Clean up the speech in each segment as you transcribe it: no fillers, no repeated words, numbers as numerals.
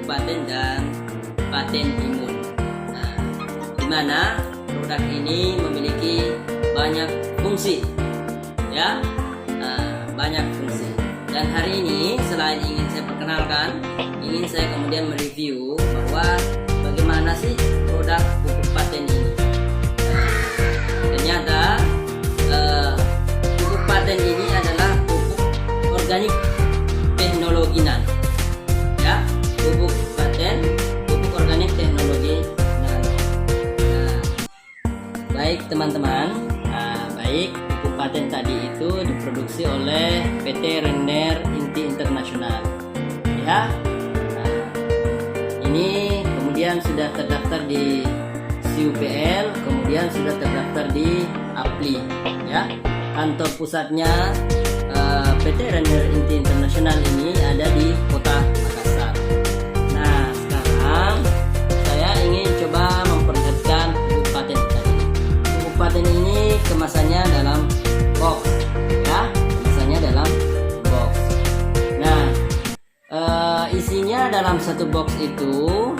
paten dan paten imun. Nah, di mana produk ini memiliki banyak fungsi, ya, banyak fungsi. Dan hari ini selain ingin saya perkenalkan, ingin saya kemudian mereview bahwa bagaimana sih produk pupuk paten ini. Ternyata pupuk paten ini adalah pupuk organik teknologi nano, ya, pupuk paten, pupuk organik teknologi nano. Nah, baik teman-teman, baik pupuk paten tadi itu diproduksi oleh PT Renner Inti Internasional, ya. Nah, ini kemudian sudah terdaftar di CUPL, kemudian sudah terdaftar di APLI, ya. Kantor pusatnya PT Renner Inti Internasional ini ada di Kota Makassar. Nah, sekarang saya ingin coba memperlihatkan pupuk paten tadi. Pupuk paten ini kemasannya dalam box, ya, kemasannya dalam box. Nah, isinya dalam satu box itu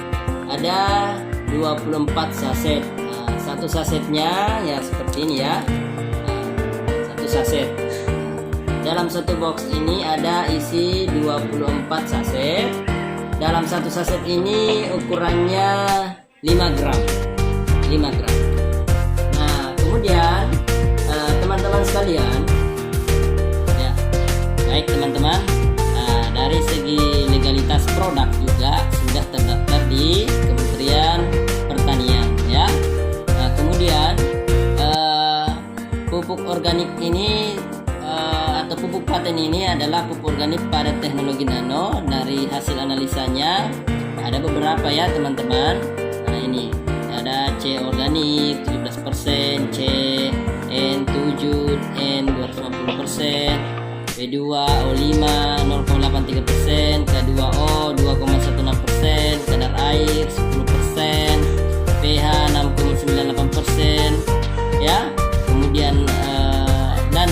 ada 24 saset. Nah, satu sasetnya ya seperti ini, ya. Satu saset. Dalam satu box ini ada isi 24 saset. Dalam satu saset ini ukurannya 5 gram. 5 gram. Nah, kemudian teman-teman sekalian, ya, baik teman-teman, dari segi legalitas produk juga sudah terdaftar di Kementerian Pertanian, ya. Nah, kemudian pupuk organik ini atau pupuk paten ini adalah pupuk organik pada teknologi nano. Dari hasil analisanya ada beberapa, ya teman-teman. Nah, ini ada C organik 17%, C N7 N250%, P2 O5 0,83%, K2O 2,16%, kadar air 10%, pH 6,98%, ya. Kemudian dan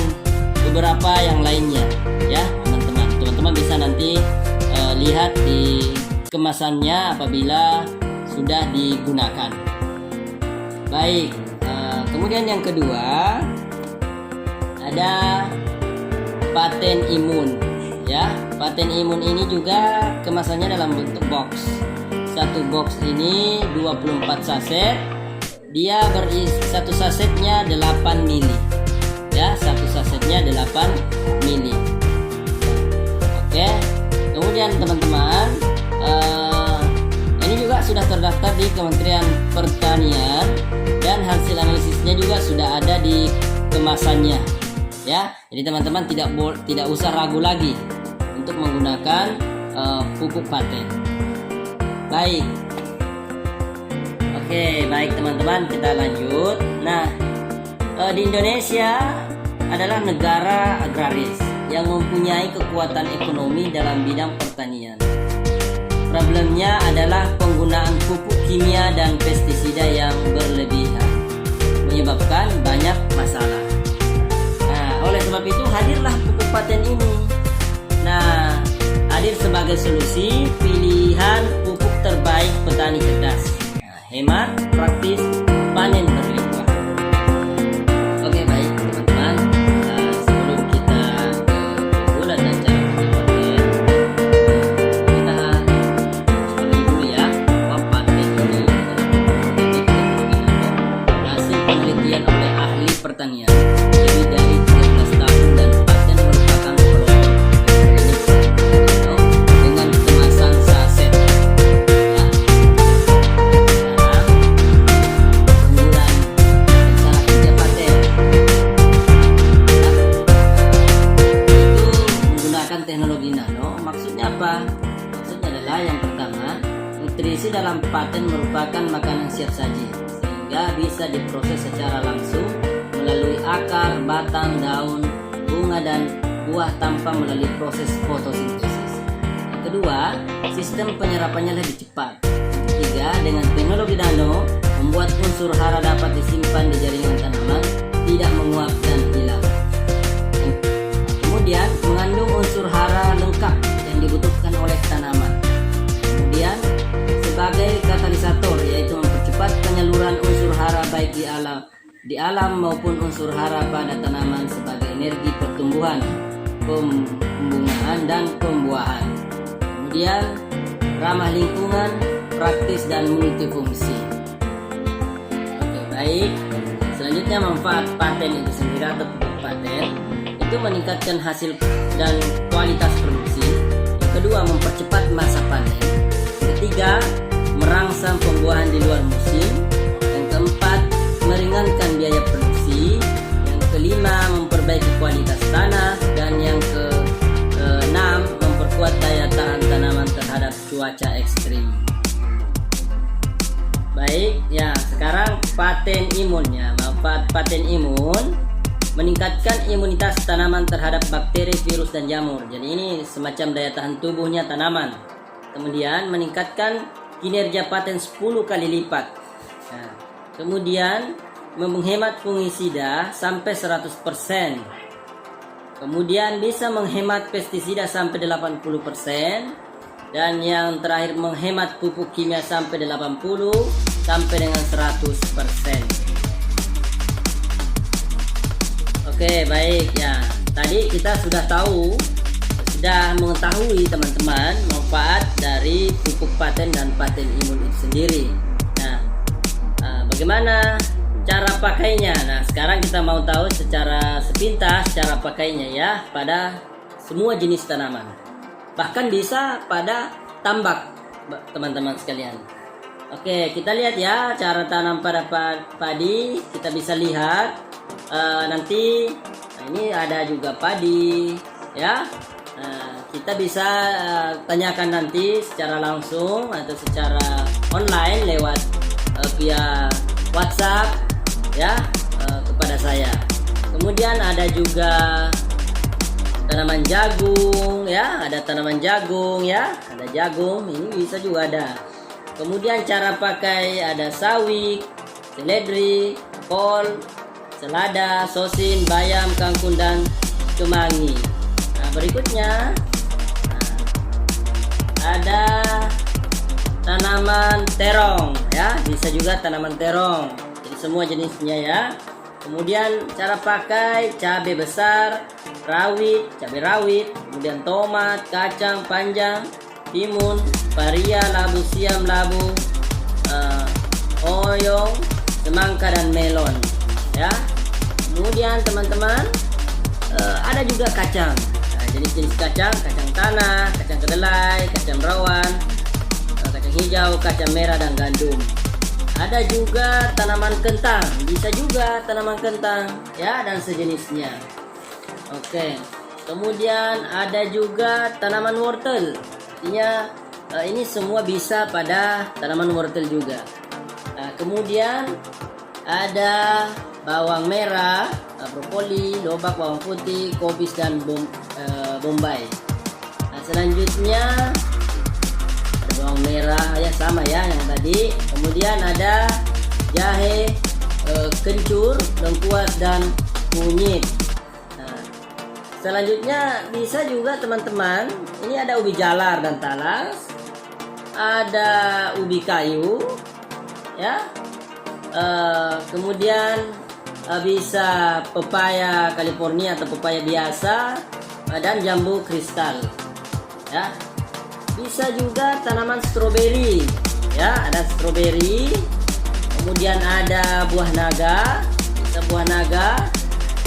beberapa yang lainnya, ya teman-teman. Teman-teman bisa nanti lihat di kemasannya apabila sudah digunakan. Baik, kemudian yang kedua ada paten imun, ya. Paten imun ini juga kemasannya dalam bentuk box. Satu box ini 24 saset. Dia berisi, satu sasetnya 8 mili, ya, satu sasetnya 8 mili. Oke. Kemudian teman-teman, ini juga sudah terdaftar di Kementerian Pertanian dan hasil analisisnya juga sudah ada di kemasannya, ya. Jadi teman-teman tidak usah ragu lagi untuk menggunakan pupuk paten. Baik. Oke, baik teman-teman, kita lanjut. Nah, di Indonesia adalah negara agraris yang mempunyai kekuatan ekonomi dalam bidang pertanian. Problemnya adalah penggunaan pupuk kimia dan pestisida yang berlebihan, menyebabkan banyak masalah. Nah, oleh sebab itu hadirlah pupuk paten ini. Nah, hadir sebagai solusi pilihan pupuk terbaik petani cerdas. Nah, hemat, praktis, panen berlimpah. Oke, baik teman-teman. Sebelum kita ke bulan dan cara penyebabnya, kita seperti dulu, ya, bahwa paten ini hasil penelitian oleh ahli pertanian lebih dari 13 tahun dan paten merupakan produk dengan kemasan saset. Ya. Nah, keunggulan dan salah kerja paten, ya, itu menggunakan teknologi nano. Maksudnya apa? Maksudnya adalah yang pertama, nutrisi dalam paten merupakan makanan siap saji sehingga bisa diproses secara langsung melalui akar, batang, daun, bunga dan buah tanpa melalui proses fotosintesis. Yang kedua, sistem penyerapannya lebih cepat. Yang ketiga, dengan teknologi nano membuat unsur hara dapat disimpan di jaringan tanaman, tidak menguap dan hilang. Kemudian mengandung unsur hara lengkap yang dibutuhkan oleh tanaman. Kemudian di alam maupun unsur hara pada tanaman sebagai energi pertumbuhan, pembungaan dan pembuahan. Kemudian ramah lingkungan, praktis dan multifungsi. Oke, baik. Selanjutnya manfaat paten itu sendiri atau pupuk paten itu meningkatkan hasil dan kualitas produksi. Yang kedua, mempercepat masa panen. Yang ketiga, merangsang pembuahan di luar musim. Yang keempat, meringankan biaya produksi. Yang kelima, memperbaiki kualitas tanah. Dan yang keenam, memperkuat daya tahan tanaman terhadap cuaca ekstrim. Baik, ya sekarang paten imunnya. Manfaat paten imun meningkatkan imunitas tanaman terhadap bakteri, virus dan jamur. Jadi ini semacam daya tahan tubuhnya tanaman. Kemudian meningkatkan kinerja paten 10 kali lipat. Nah, kemudian menghemat fungisida sampai 100%. Kemudian bisa menghemat pestisida sampai 80%. Dan yang terakhir menghemat pupuk kimia sampai 80 sampai dengan 100%. Oke, baik ya. Tadi kita sudah mengetahui teman-teman manfaat dari pupuk paten dan paten imun itu sendiri. Nah, bagaimana cara pakainya? Nah, sekarang kita mau tahu secara sepintas cara pakainya ya pada semua jenis tanaman. Bahkan bisa pada tambak, teman-teman sekalian. Oke, kita lihat ya cara tanam pada padi. Kita bisa lihat nanti. Nah, ini ada juga padi, ya. Kita bisa tanyakan nanti secara langsung atau secara online lewat via WhatsApp, ya, kepada saya. Kemudian ada juga tanaman jagung, ya, ada tanaman jagung, ya, ada jagung, ini bisa juga ada. Kemudian cara pakai ada sawi, seledri, kol, selada, sosin, bayam, kangkung dan kemangi. Nah, berikutnya ada tanaman terong, ya, bisa juga tanaman terong. Jadi semua jenisnya ya. Kemudian cara pakai cabai besar, rawit, cabai rawit, kemudian tomat, kacang panjang, timun, paria, labu siam, labu, oyong, semangka dan melon, ya. Kemudian teman-teman ada juga kacang. Nah, jenis-jenis kacang tanah, kacang kedelai, kacang rawan, kacang hijau, kacang merah dan gandum. Ada juga tanaman kentang, bisa juga tanaman kentang, ya, dan sejenisnya. Oke, kemudian ada juga tanaman wortel. Artinya ini semua bisa pada tanaman wortel juga. Nah, kemudian ada bawang merah, brokoli, lobak, bawang putih, kobis dan bombay. Nah, selanjutnya ada bawang merah, ya sama ya yang tadi. Kemudian ada jahe, kencur, lengkuas dan kunyit. Selanjutnya bisa juga teman-teman, ini ada ubi jalar dan talas, ada ubi kayu, ya. Kemudian bisa pepaya California atau pepaya biasa dan jambu kristal, ya. Bisa juga tanaman stroberi, ya, ada stroberi. Kemudian ada buah naga, bisa buah naga.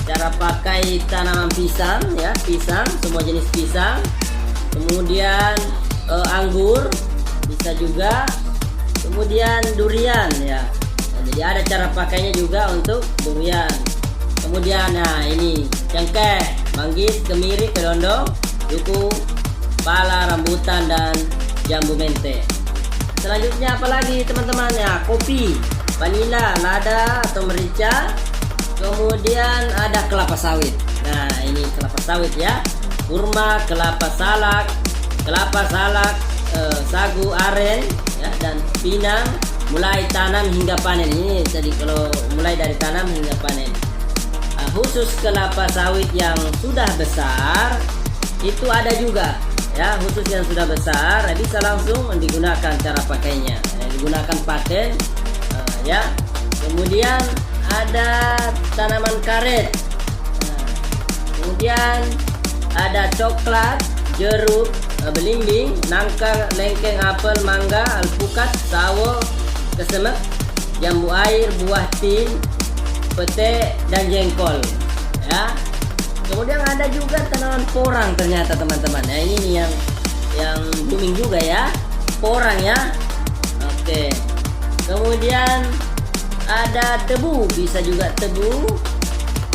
Cara pakai tanaman pisang, ya, pisang, semua jenis pisang. Kemudian anggur bisa juga. Kemudian durian, ya. Nah, jadi ada cara pakainya juga untuk durian. Kemudian nah ini cengkeh, manggis, kemiri, kedondong, duku, pala, rambutan dan jambu mente. Selanjutnya apalagi teman-teman, ya, kopi, vanila, lada atau merica. Kemudian ada kelapa sawit. Nah, ini kelapa sawit ya. Kurma, kelapa salak, sagu, aren, ya, dan pinang. Mulai tanam hingga panen. Ini jadi kalau mulai dari tanam hingga panen. Khusus kelapa sawit yang sudah besar itu ada juga, ya. Khusus yang sudah besar bisa langsung digunakan cara pakainya. Digunakan paten, ya. Kemudian ada tanaman karet. Nah, kemudian ada coklat, jeruk, belimbing, nangka, lengkeng, apel, mangga, alpukat, sawo, kesemek, jambu air, buah tin, pete, dan jengkol. Ya. Kemudian ada juga tanaman porang ternyata teman-teman. Ya, ini nih yang booming juga ya, porang ya. Oke. Kemudian ada tebu, bisa juga tebu.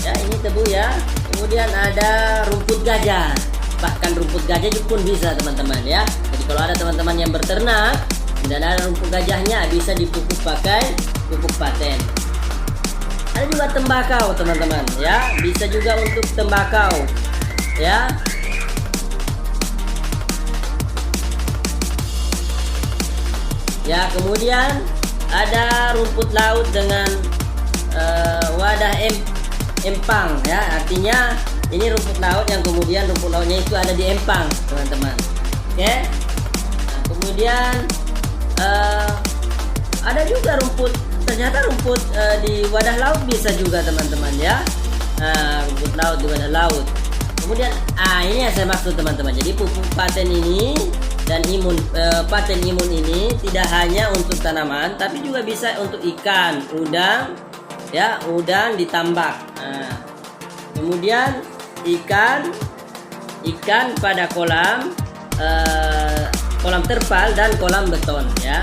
Ya, ini tebu ya. Kemudian ada rumput gajah. Bahkan rumput gajah pun bisa teman-teman ya. Jadi kalau ada teman-teman yang berternak dan ada rumput gajahnya, bisa dipupuk pakai pupuk paten. Ada juga tembakau teman-teman ya, bisa juga untuk tembakau ya. Ya, kemudian ada rumput laut dengan wadah empang ya, artinya ini rumput laut yang kemudian rumput lautnya itu ada di empang teman-teman. Oke. Nah, kemudian ada juga rumput, ternyata rumput di wadah laut bisa juga teman-teman ya. Nah, rumput laut di wadah laut. Kemudian ini yang saya maksud teman-teman. Jadi pupuk paten ini dan paten imun ini tidak hanya untuk tanaman, tapi juga bisa untuk ikan, udang ya, udang ditambak. Nah, kemudian ikan pada kolam terpal dan kolam beton ya.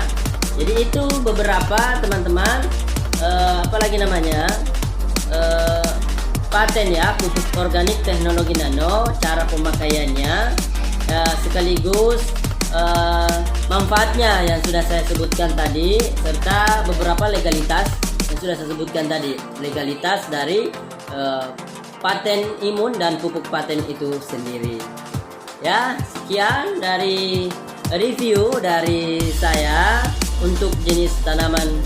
Jadi itu beberapa teman-teman apalagi namanya paten ya, pupuk organik teknologi nano, cara pemakaiannya sekaligus manfaatnya yang sudah saya sebutkan tadi, serta beberapa legalitas yang sudah saya sebutkan tadi, legalitas dari paten imun dan pupuk paten itu sendiri. Ya, sekian dari review dari saya untuk jenis tanaman,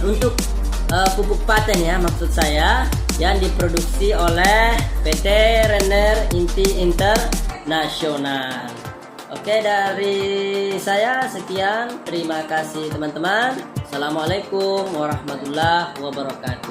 untuk pupuk paten ya, maksud saya yang diproduksi oleh PT Renner Inti Internasional. Oke, dari saya sekian. Terima kasih teman-teman. Assalamualaikum warahmatullahi wabarakatuh.